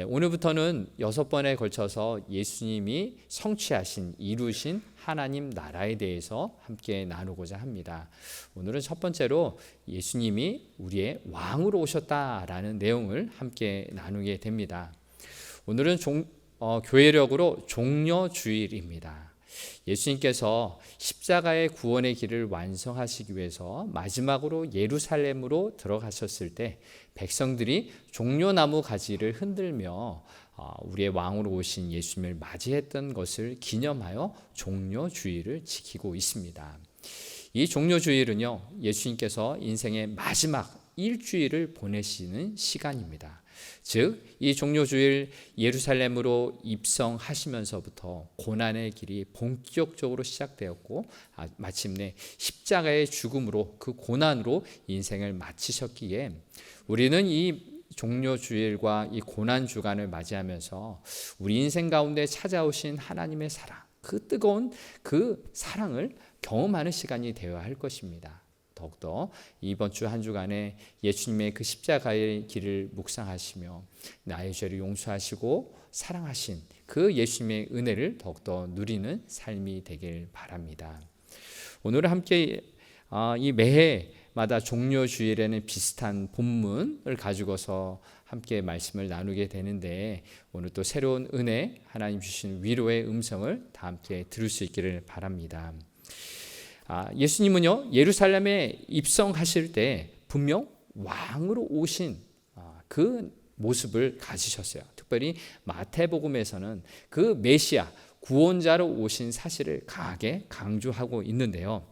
오늘부터는 6번에 걸쳐서 예수님이 성취하신, 이루신 하나님 나라에 대해서 함께 나누고자 합니다. 오늘은 첫 번째로 예수님이 우리의 왕으로 오셨다라는 내용을 함께 나누게 됩니다. 오늘은 교회력으로 종려주일입니다. 예수님께서 십자가의 구원의 길을 완성하시기 위해서 마지막으로 예루살렘으로 들어가셨을 때 백성들이 종려나무 가지를 흔들며 우리의 왕으로 오신 예수님을 맞이했던 것을 기념하여 종려주일을 지키고 있습니다. 이 종려주일은요, 예수님께서 인생의 마지막 일주일을 보내시는 시간입니다. 즉, 이 종려주일 예루살렘으로 입성하시면서부터 고난의 길이 본격적으로 시작되었고 마침내 십자가의 죽음으로, 그 고난으로 인생을 마치셨기에 우리는 이 종려주일과 이 고난주간을 맞이하면서 우리 인생 가운데 찾아오신 하나님의 사랑, 그 뜨거운 그 사랑을 경험하는 시간이 되어야 할 것입니다. 더욱더 이번 주 한 주간에 예수님의 그 십자가의 길을 묵상하시며 나의 죄를 용서하시고 사랑하신 그 예수님의 은혜를 더욱더 누리는 삶이 되길 바랍니다. 오늘 함께 이 매해마다 종려주일에는 비슷한 본문을 가지고서 함께 말씀을 나누게 되는데, 오늘 또 새로운 은혜, 하나님 주신 위로의 음성을 다 함께 들을 수 있기를 바랍니다. 예수님은요, 예루살렘에 입성하실 때 분명 왕으로 오신 그 모습을 가지셨어요. 특별히 마태복음에서는 그 메시아, 구원자로 오신 사실을 강하게 강조하고 있는데요.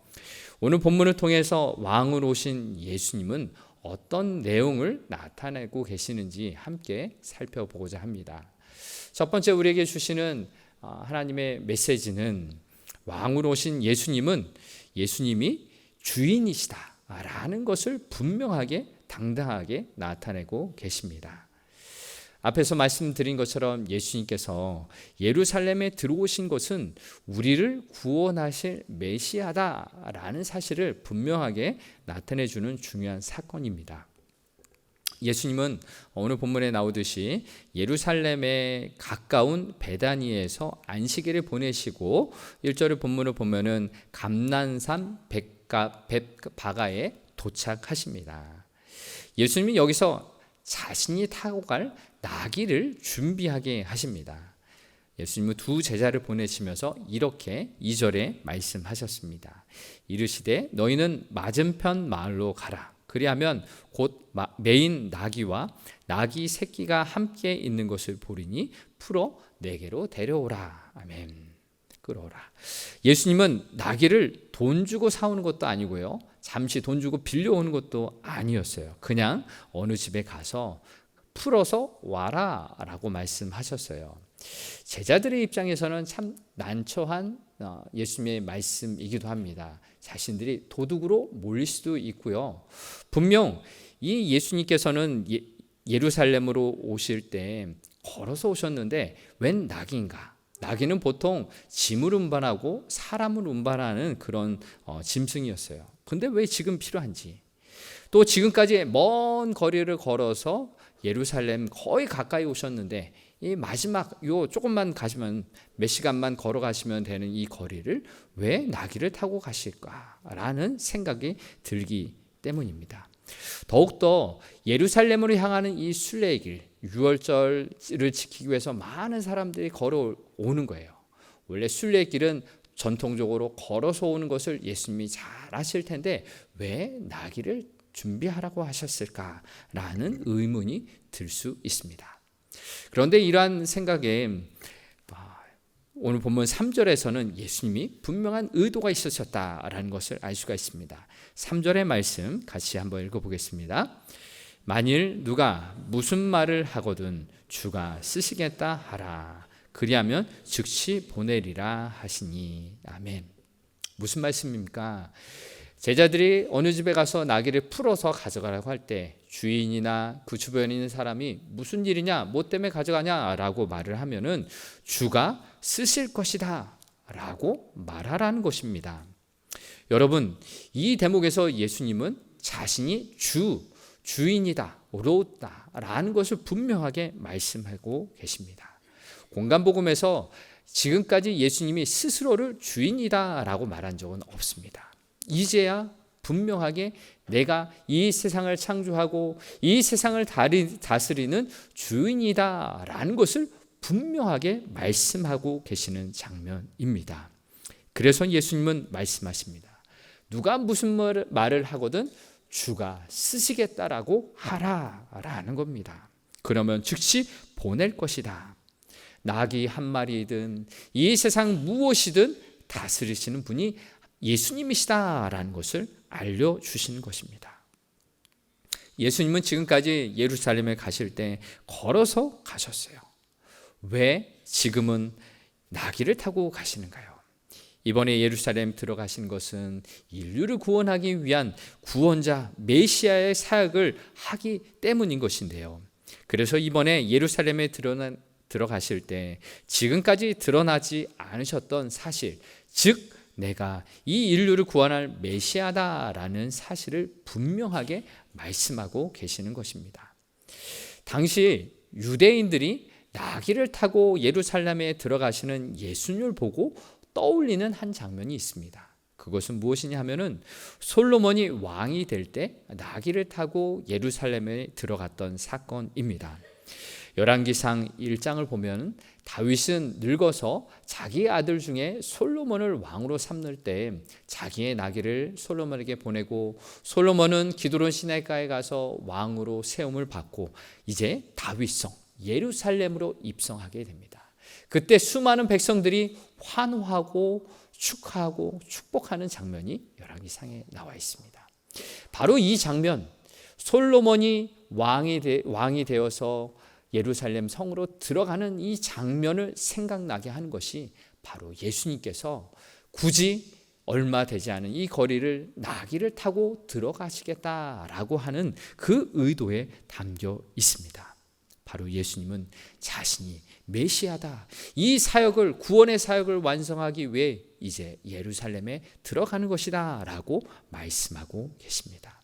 오늘 본문을 통해서 왕으로 오신 예수님은 어떤 내용을 나타내고 계시는지 함께 살펴보고자 합니다. 첫 번째 우리에게 주시는 하나님의 메시지는, 왕으로 오신 예수님이 주인이시다라는 것을 분명하게 당당하게 나타내고 계십니다. 앞에서 말씀드린 것처럼 예수님께서 예루살렘에 들어오신 것은 우리를 구원하실 메시아다라는 사실을 분명하게 나타내주는 중요한 사건입니다. 예수님은 오늘 본문에 나오듯이 예루살렘에 가까운 베다니에서 안식일을 보내시고 1절의 본문을 보면은 감난산 벳바가에 도착하십니다. 예수님이 여기서 자신이 타고 갈 나귀를 준비하게 하십니다. 예수님은 두 제자를 보내시면서 이렇게 2절에 말씀하셨습니다. 이르시되 너희는 맞은편 마을로 가라. 그리하면 곧 메인 나귀와 나귀 새끼가 함께 있는 것을 보리니 풀어 내게로 데려오라. 아멘. 끌어오라. 예수님은 나귀를 돈 주고 사오는 것도 아니고요, 잠시 돈 주고 빌려오는 것도 아니었어요. 그냥 어느 집에 가서 풀어서 와라 라고 말씀하셨어요. 제자들의 입장에서는 참 난처한 예수님의 말씀이기도 합니다. 자신들이 도둑으로 몰릴 수도 있고요. 분명 이 예수님께서는 예루살렘으로 오실 때 걸어서 오셨는데 웬 나귀인가? 나귀는 보통 짐을 운반하고 사람을 운반하는 그런 짐승이었어요. 근데 왜 지금 필요한지, 또 지금까지 먼 거리를 걸어서 예루살렘 거의 가까이 오셨는데 이 마지막 요 조금만 가시면, 몇 시간만 걸어가시면 되는 이 거리를 왜 나귀를 타고 가실까라는 생각이 들기 때문입니다. 더욱더 예루살렘으로 향하는 이 순례길, 유월절을 지키기 위해서 많은 사람들이 걸어오는 거예요. 원래 순례길은 전통적으로 걸어서 오는 것을 예수님이 잘 아실 텐데 왜 나귀를 준비하라고 하셨을까라는 의문이 들 수 있습니다. 그런데 이러한 생각에 오늘 본문 3절에서는 예수님이 분명한 의도가 있으셨다라는 것을 알 수가 있습니다. 3절의 말씀 같이 한번 읽어보겠습니다. 만일 누가 무슨 말을 하거든 주가 쓰시겠다 하라. 그리하면 즉시 보내리라 하시니. 아멘. 무슨 말씀입니까? 제자들이 어느 집에 가서 나귀를 풀어서 가져가라고 할 때 주인이나 그 주변에 있는 사람이 무슨 일이냐, 뭐 때문에 가져가냐 라고 말을 하면은 주가 쓰실 것이다 라고 말하라는 것입니다. 여러분, 이 대목에서 예수님은 자신이 주인이다, 오로다라는 것을 분명하게 말씀하고 계십니다. 공간복음에서 지금까지 예수님이 스스로를 주인이다라고 말한 적은 없습니다. 이제야 분명하게 내가 이 세상을 창조하고 이 세상을 다스리는 주인이다라는 것을 분명하게 말씀하고 계시는 장면입니다. 그래서 예수님은 말씀하십니다. 누가 무슨 말을 하거든 주가 쓰시겠다라고 하라라는 겁니다. 그러면 즉시 보낼 것이다. 낙이 한 마리이든 이 세상 무엇이든 다스리시는 분이 예수님이시다라는 것을 알려주시는 것입니다. 예수님은 지금까지 예루살렘에 가실 때 걸어서 가셨어요. 왜 지금은 나귀를 타고 가시는가요? 이번에 예루살렘 들어가신 것은 인류를 구원하기 위한 구원자 메시아의 사역을 하기 때문인 것인데요. 그래서 이번에 예루살렘에 들어가실 때 지금까지 드러나지 않으셨던 사실, 즉 내가 이 인류를 구원할 메시아다라는 사실을 분명하게 말씀하고 계시는 것입니다. 당시 유대인들이 나귀를 타고 예루살렘에 들어가시는 예수님을 보고 떠올리는 한 장면이 있습니다. 그것은 무엇이냐 하면은 솔로몬이 왕이 될 때 나귀를 타고 예루살렘에 들어갔던 사건입니다. 열왕기상 1장을 보면 다윗은 늙어서 자기 아들 중에 솔로몬을 왕으로 삼을 때 자기의 나귀를 솔로몬에게 보내고 솔로몬은 기드론 시내가에 가서 왕으로 세움을 받고 이제 다윗성 예루살렘으로 입성하게 됩니다. 그때 수많은 백성들이 환호하고 축하하고 축복하는 장면이 열왕기상에 나와 있습니다. 바로 이 장면, 솔로몬이 왕이 되어서 예루살렘 성으로 들어가는 이 장면을 생각나게 하는 것이 바로 예수님께서 굳이 얼마 되지 않은 이 거리를 나귀를 타고 들어가시겠다라고 하는 그 의도에 담겨 있습니다. 바로 예수님은 자신이 메시아다. 이 사역을, 구원의 사역을 완성하기 위해 이제 예루살렘에 들어가는 것이다 라고 말씀하고 계십니다.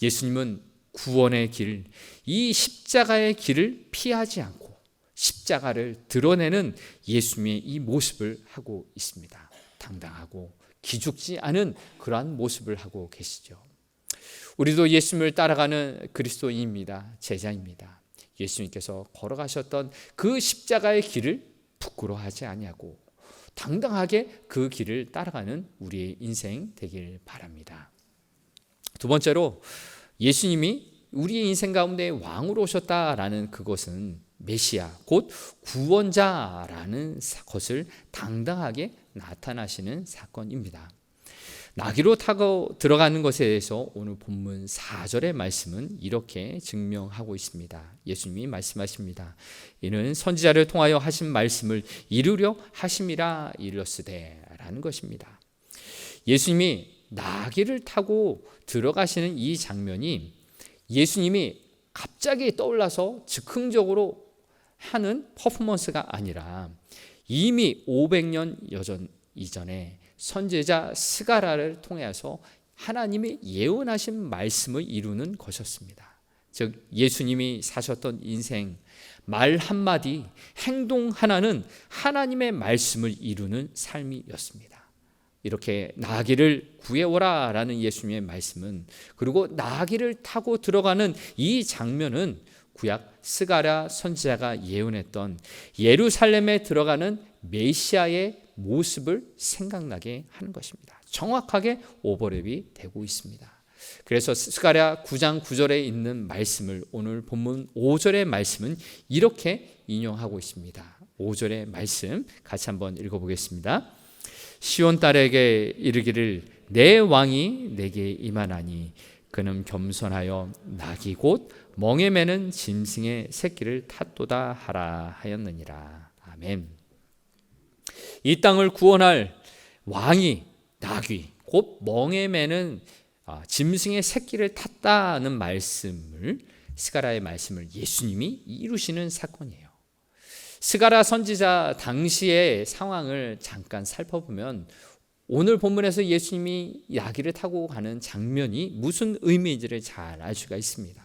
예수님은 구원의 길, 이 십자가의 길을 피하지 않고 십자가를 드러내는 예수님의 이 모습을 하고 있습니다. 당당하고 기죽지 않은 그러한 모습을 하고 계시죠. 우리도 예수님을 따라가는 그리스도인입니다. 제자입니다. 예수님께서 걸어가셨던 그 십자가의 길을 부끄러워하지 아니하고 당당하게 그 길을 따라가는 우리의 인생 되길 바랍니다. 두 번째로 예수님이 우리의 인생 가운데 왕으로 오셨다라는 그것은 메시아, 곧 구원자라는 것을 당당하게 나타나시는 사건입니다. 나귀로 타고 들어가는 것에 대해서 오늘 본문 4절의 말씀은 이렇게 증명하고 있습니다. 예수님이 말씀하십니다. 이는 선지자를 통하여 하신 말씀을 이루려 하심이라 이르렀으되 라는 것입니다. 예수님이 나귀를 타고 들어가시는 이 장면이 예수님이 갑자기 떠올라서 즉흥적으로 하는 퍼포먼스가 아니라 이미 500년 이전에 선지자 스가랴를 통해서 하나님이 예언하신 말씀을 이루는 것이었습니다. 즉 예수님이 사셨던 인생, 말 한마디, 행동 하나는 하나님의 말씀을 이루는 삶이었습니다. 이렇게 나귀를 구해오라 라는 예수님의 말씀은, 그리고 나귀를 타고 들어가는 이 장면은 구약 스가랴 선지자가 예언했던 예루살렘에 들어가는 메시아의 모습을 생각나게 하는 것입니다. 정확하게 오버랩이 되고 있습니다. 그래서 스가랴 9장 9절에 있는 말씀을 오늘 본문 5절의 말씀은 이렇게 인용하고 있습니다. 5절의 말씀 같이 한번 읽어보겠습니다. 시온 딸에게 이르기를 내 왕이 내게 임하나니 그는 겸손하여 나귀 곧 멍에 매는 짐승의 새끼를 탔도다 하라 하였느니라. 아멘. 이 땅을 구원할 왕이 나귀 곧 멍에 매는 짐승의 새끼를 탔다는 말씀을, 스가랴의 말씀을 예수님이 이루시는 사건이에요. 스가랴 선지자 당시의 상황을 잠깐 살펴보면 오늘 본문에서 예수님이 나귀를 타고 가는 장면이 무슨 의미인지를 잘 알 수가 있습니다.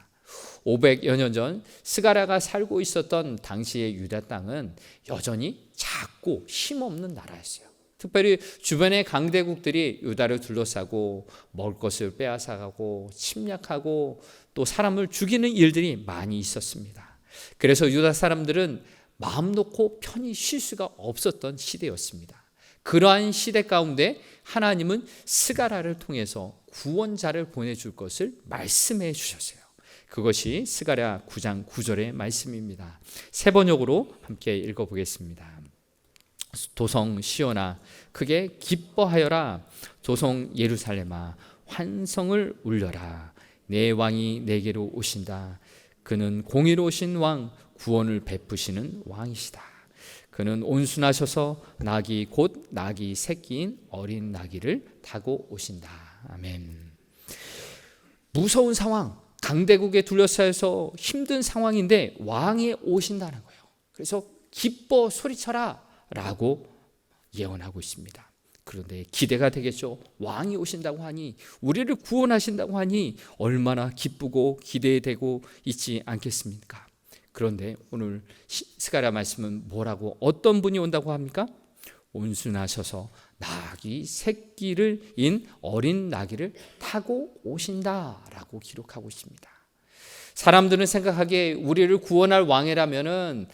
500여 년 전 스가랴가 살고 있었던 당시의 유다 땅은 여전히 작고 힘없는 나라였어요. 특별히 주변의 강대국들이 유다를 둘러싸고 먹을 것을 빼앗아가고 침략하고 또 사람을 죽이는 일들이 많이 있었습니다. 그래서 유다 사람들은 마음 놓고 편히 쉴 수가 없었던 시대였습니다. 그러한 시대 가운데 하나님은 스가랴를 통해서 구원자를 보내줄 것을 말씀해 주셨어요. 그것이 스가랴 9장 9절의 말씀입니다. 세 번역으로 함께 읽어보겠습니다. 도성 시온아 크게 기뻐하여라. 도성 예루살렘아 환성을 울려라. 내 왕이 내게로 오신다. 그는 공의로우신 왕, 구원을 베푸시는 왕이시다. 그는 온순하셔서 나귀 곧 나귀 새끼인 어린 나귀를 타고 오신다. 아멘. 무서운 상황, 강대국에 둘러싸여서 힘든 상황인데 왕이 오신다는 거예요. 그래서 기뻐 소리쳐라 라고 예언하고 있습니다. 그런데 기대가 되겠죠. 왕이 오신다고 하니, 우리를 구원하신다고 하니 얼마나 기쁘고 기대되고 있지 않겠습니까? 그런데 오늘 스가랴 말씀은 뭐라고, 어떤 분이 온다고 합니까? 온순하셔서 나귀 새끼를 인 어린 나귀를 타고 오신다라고 기록하고 있습니다. 사람들은 생각하기에 우리를 구원할 왕이라면은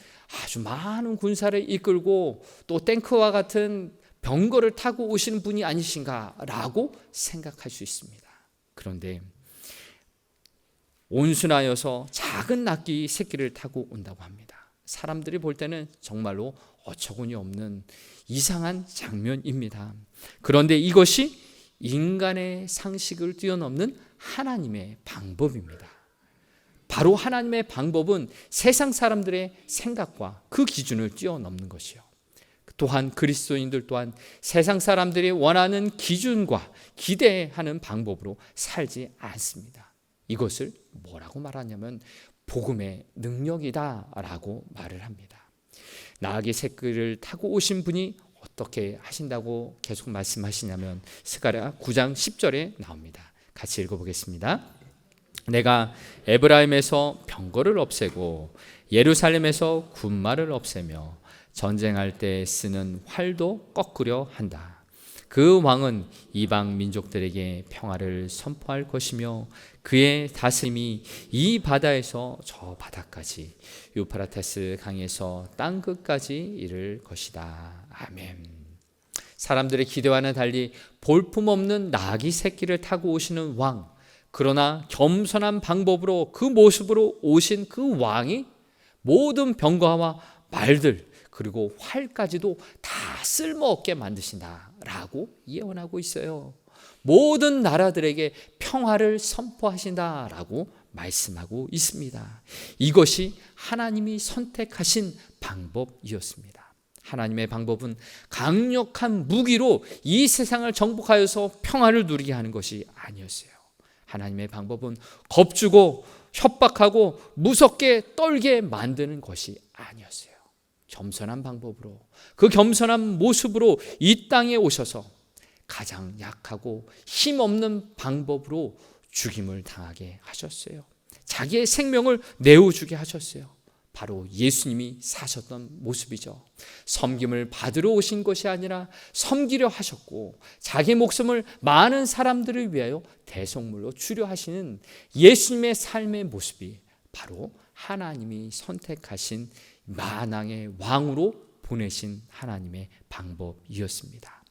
아주 많은 군사를 이끌고 또 탱크와 같은 병거를 타고 오시는 분이 아니신가라고 생각할 수 있습니다. 그런데 온순하여서 작은 나귀 새끼를 타고 온다고 합니다. 사람들이 볼 때는 정말로 어처구니 없는 이상한 장면입니다. 그런데 이것이 인간의 상식을 뛰어넘는 하나님의 방법입니다. 바로 하나님의 방법은 세상 사람들의 생각과 그 기준을 뛰어넘는 것이요. 또한 그리스도인들 또한 세상 사람들이 원하는 기준과 기대하는 방법으로 살지 않습니다. 이것을 뭐라고 말하냐면 복음의 능력이다라고 말을 합니다. 나귀 새끼를 타고 오신 분이 어떻게 하신다고 계속 말씀하시냐면 스가랴 9장 10절에 나옵니다. 같이 읽어보겠습니다. 내가 에브라임에서 병거를 없애고 예루살렘에서 군마를 없애며 전쟁할 때 쓰는 활도 꺾으려 한다. 그 왕은 이방 민족들에게 평화를 선포할 것이며 그의 다스림이 이 바다에서 저 바다까지 유프라테스 강에서 땅 끝까지 이를 것이다. 아멘. 사람들의 기대와는 달리 볼품없는 나귀 새끼를 타고 오시는 왕, 그러나 겸손한 방법으로 그 모습으로 오신 그 왕이 모든 병거와 말들 그리고 활까지도 다 쓸모없게 만드신다라고 예언하고 있어요. 모든 나라들에게 평화를 선포하신다라고 말씀하고 있습니다. 이것이 하나님이 선택하신 방법이었습니다. 하나님의 방법은 강력한 무기로 이 세상을 정복하여서 평화를 누리게 하는 것이 아니었어요. 하나님의 방법은 겁주고 협박하고 무섭게 떨게 만드는 것이 아니었어요. 겸손한 방법으로, 그 겸손한 모습으로 이 땅에 오셔서 가장 약하고 힘없는 방법으로 죽임을 당하게 하셨어요. 자기의 생명을 내어주게 하셨어요. 바로 예수님이 사셨던 모습이죠. 섬김을 받으러 오신 것이 아니라 섬기려 하셨고 자기 목숨을 많은 사람들을 위하여 대속물로 주려 하시는 예수님의 삶의 모습이 바로 하나님이 선택하신 만왕의 왕으로 보내신 하나님의 방법이었습니다.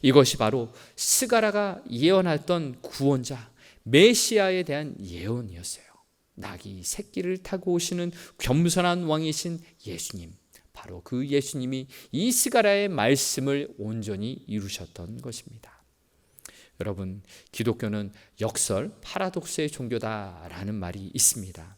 이것이 바로 스가랴가 예언했던 구원자 메시아에 대한 예언이었어요. 나귀 새끼를 타고 오시는 겸손한 왕이신 예수님, 바로 그 예수님이 이 스가랴의 말씀을 온전히 이루셨던 것입니다. 여러분, 기독교는 역설 파라독스의 종교다라는 말이 있습니다.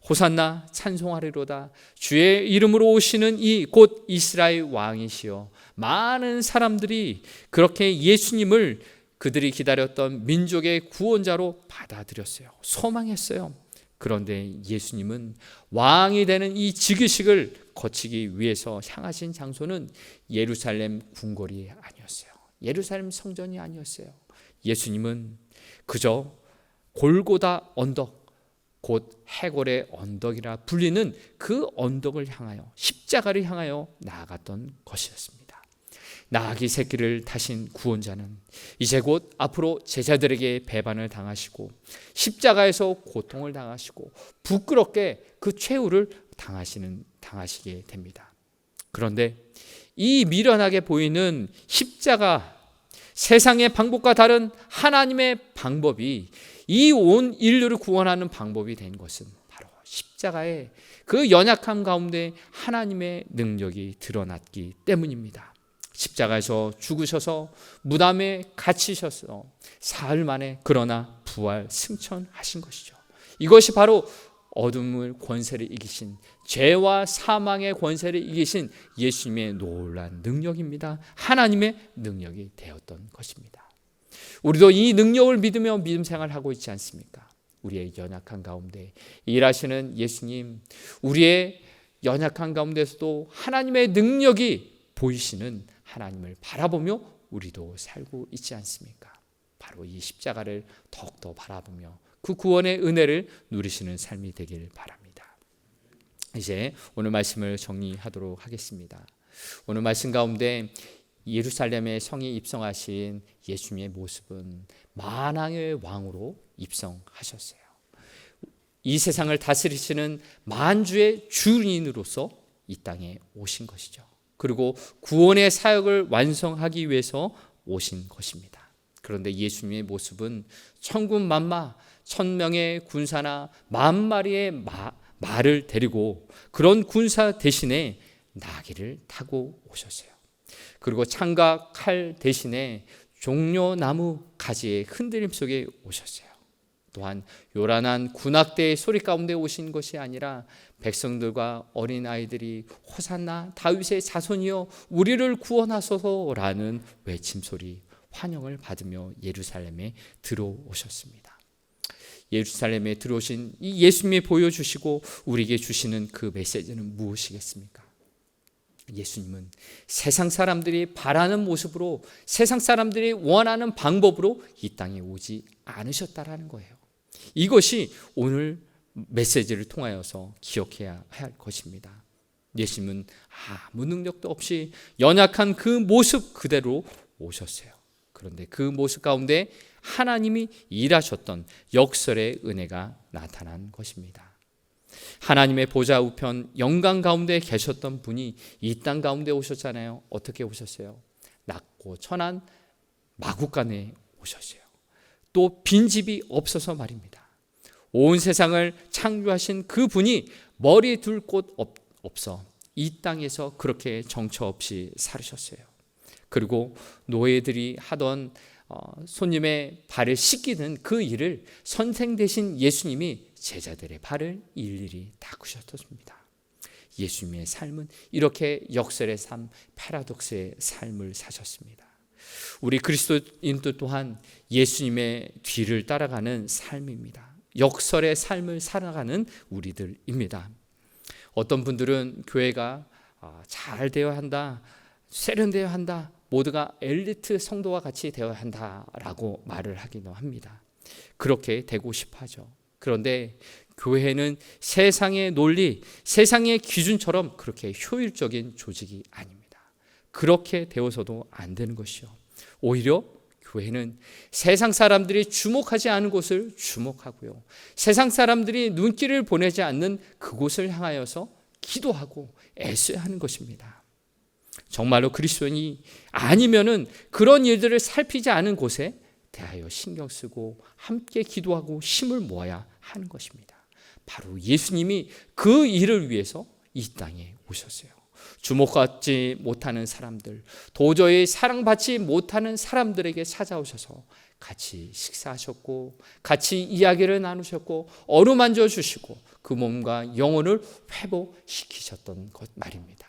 호산나 찬송하리로다. 주의 이름으로 오시는 이 곧 이스라엘 왕이시여. 많은 사람들이 그렇게 예수님을 그들이 기다렸던 민족의 구원자로 받아들였어요. 소망했어요. 그런데 예수님은 왕이 되는 이 즉위식을 거치기 위해서 향하신 장소는 예루살렘 궁궐이 아니었어요. 예루살렘 성전이 아니었어요. 예수님은 그저 골고다 언덕, 곧 해골의 언덕이라 불리는 그 언덕을 향하여, 십자가를 향하여 나아갔던 것이었습니다. 나아기 새끼를 타신 구원자는 이제 곧 앞으로 제자들에게 배반을 당하시고 십자가에서 고통을 당하시고 부끄럽게 그 최후를 당하시게 됩니다. 그런데 이 미련하게 보이는 십자가, 세상의 방법과 다른 하나님의 방법이 이 온 인류를 구원하는 방법이 된 것은 바로 십자가의 그 연약함 가운데 하나님의 능력이 드러났기 때문입니다. 십자가에서 죽으셔서 무덤에 갇히셔서 사흘 만에 그러나 부활 승천하신 것이죠. 이것이 바로 어둠의 권세를 이기신, 죄와 사망의 권세를 이기신 예수님의 놀라운 능력입니다. 하나님의 능력이 되었던 것입니다. 우리도 이 능력을 믿으며 믿음 생활하고 있지 않습니까? 우리의 연약한 가운데 일하시는 예수님, 우리의 연약한 가운데서도 하나님의 능력이 보이시는 하나님을 바라보며 우리도 살고 있지 않습니까? 바로 이 십자가를 더욱더 바라보며 그 구원의 은혜를 누리시는 삶이 되길 바랍니다. 이제 오늘 말씀을 정리하도록 하겠습니다. 오늘 말씀 가운데 예루살렘에 성에 입성하신 예수님의 모습은 만왕의 왕으로 입성하셨어요. 이 세상을 다스리시는 만주의 주인으로서 이 땅에 오신 것이죠. 그리고 구원의 사역을 완성하기 위해서 오신 것입니다. 그런데 예수님의 모습은 천군만마, 1000명의 군사나 10,000마리의 말을 데리고 그런 군사 대신에 나귀를 타고 오셨어요. 그리고 창과 칼 대신에 종려나무 가지의 흔들림 속에 오셨어요. 또한 요란한 군악대의 소리 가운데 오신 것이 아니라 백성들과 어린아이들이 호산나 다윗의 자손이여 우리를 구원하소서라는 외침소리, 환영을 받으며 예루살렘에 들어오셨습니다. 예루살렘에 들어오신 이 예수님이 보여주시고 우리에게 주시는 그 메시지는 무엇이겠습니까? 예수님은 세상 사람들이 바라는 모습으로, 세상 사람들이 원하는 방법으로 이 땅에 오지 않으셨다라는 거예요. 이것이 오늘 메시지를 통하여서 기억해야 할 것입니다. 예수님은 아무 능력도 없이 연약한 그 모습 그대로 오셨어요. 그런데 그 모습 가운데 하나님이 일하셨던 역설의 은혜가 나타난 것입니다. 하나님의 보좌 우편 영광 가운데 계셨던 분이 이 땅 가운데 오셨잖아요. 어떻게 오셨어요? 낮고 천한 마구간에 오셨어요. 또 빈집이 없어서 말입니다. 온 세상을 창조하신 그 분이 머리 둘 곳 없어 이 땅에서 그렇게 정처 없이 살으셨어요. 그리고 노예들이 하던 손님의 발을 씻기는 그 일을 선생 되신 예수님이 제자들의 발을 일일이 닦으셨습니다. 예수님의 삶은 이렇게 역설의 삶, 패러독스의 삶을 사셨습니다. 우리 그리스도인도 또한 예수님의 뒤를 따라가는 삶입니다. 역설의 삶을 살아가는 우리들입니다. 어떤 분들은 교회가 잘 되어야 한다, 세련되어야 한다, 모두가 엘리트 성도와 같이 되어야 한다라고 말을 하기도 합니다. 그렇게 되고 싶어 하죠. 그런데 교회는 세상의 논리, 세상의 기준처럼 그렇게 효율적인 조직이 아닙니다. 그렇게 되어서도 안 되는 것이요. 오히려 교회는 세상 사람들이 주목하지 않은 곳을 주목하고요. 세상 사람들이 눈길을 보내지 않는 그곳을 향하여서 기도하고 애써야 하는 것입니다. 정말로 그리스도인이 아니면은 그런 일들을 살피지 않은 곳에 대하여 신경 쓰고 함께 기도하고 힘을 모아야 하는 것입니다. 바로 예수님이 그 일을 위해서 이 땅에 오셨어요. 주목받지 못하는 사람들, 도저히 사랑받지 못하는 사람들에게 찾아오셔서 같이 식사하셨고 같이 이야기를 나누셨고 어루만져 주시고 그 몸과 영혼을 회복시키셨던 것 말입니다.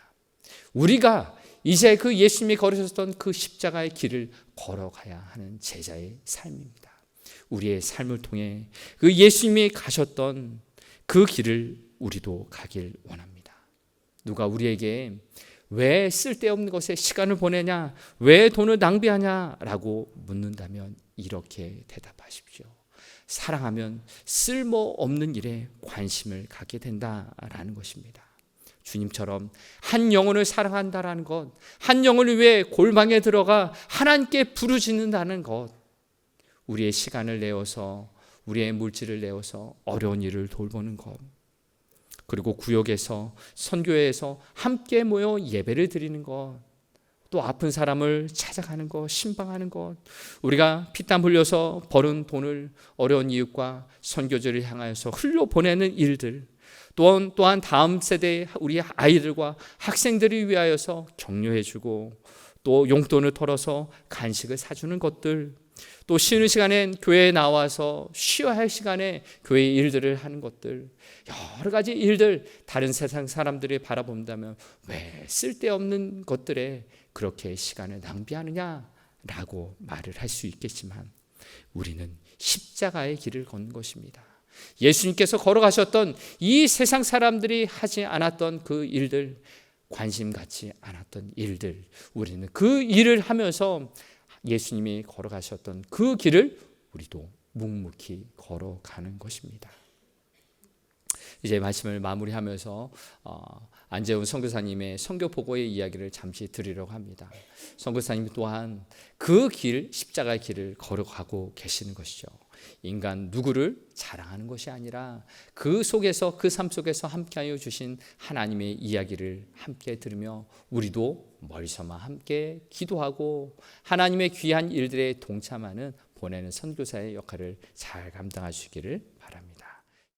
우리가 이제 그 예수님이 걸으셨던 그 십자가의 길을 걸어가야 하는 제자의 삶입니다. 우리의 삶을 통해 그 예수님이 가셨던 그 길을 우리도 가길 원합니다. 누가 우리에게 왜 쓸데없는 것에 시간을 보내냐? 왜 돈을 낭비하냐? 라고 묻는다면 이렇게 대답하십시오. 사랑하면 쓸모없는 일에 관심을 갖게 된다라는 것입니다. 주님처럼 한 영혼을 사랑한다라는 것, 한 영혼을 위해 골방에 들어가 하나님께 부르짖는다는 것, 우리의 시간을 내어서, 우리의 물질을 내어서 어려운 일을 돌보는 것, 그리고 구역에서, 선교회에서 함께 모여 예배를 드리는 것, 또 아픈 사람을 찾아가는 것, 신방하는 것, 우리가 피땀 흘려서 벌은 돈을 어려운 이웃과 선교지를 향하여서 흘려보내는 일들, 또한 다음 세대의 우리 아이들과 학생들을 위하여서 격려해주고, 또 용돈을 털어서 간식을 사주는 것들, 또 쉬는 시간엔 교회에 나와서 쉬어야 할 시간에 교회 일들을 하는 것들, 여러 가지 일들, 다른 세상 사람들이 바라본다면 왜 쓸데없는 것들에 그렇게 시간을 낭비하느냐라고 말을 할 수 있겠지만, 우리는 십자가의 길을 걷는 것입니다. 예수님께서 걸어가셨던 이 세상 사람들이 하지 않았던 그 일들, 관심 갖지 않았던 일들, 우리는 그 일을 하면서 예수님이 걸어가셨던 그 길을 우리도 묵묵히 걸어가는 것입니다. 이제 말씀을 마무리하면서 안재훈 선교사님의 선교 보고의 이야기를 잠시 드리려고 합니다. 선교사님 또한 그 길, 십자가의 길을 걸어가고 계시는 것이죠. 인간 누구를 자랑하는 것이 아니라 그 속에서, 그 삶 속에서 함께하여 주신 하나님의 이야기를 함께 들으며 우리도 멀리서만 함께 기도하고 하나님의 귀한 일들에 동참하는 보내는 선교사의 역할을 잘 감당하시기를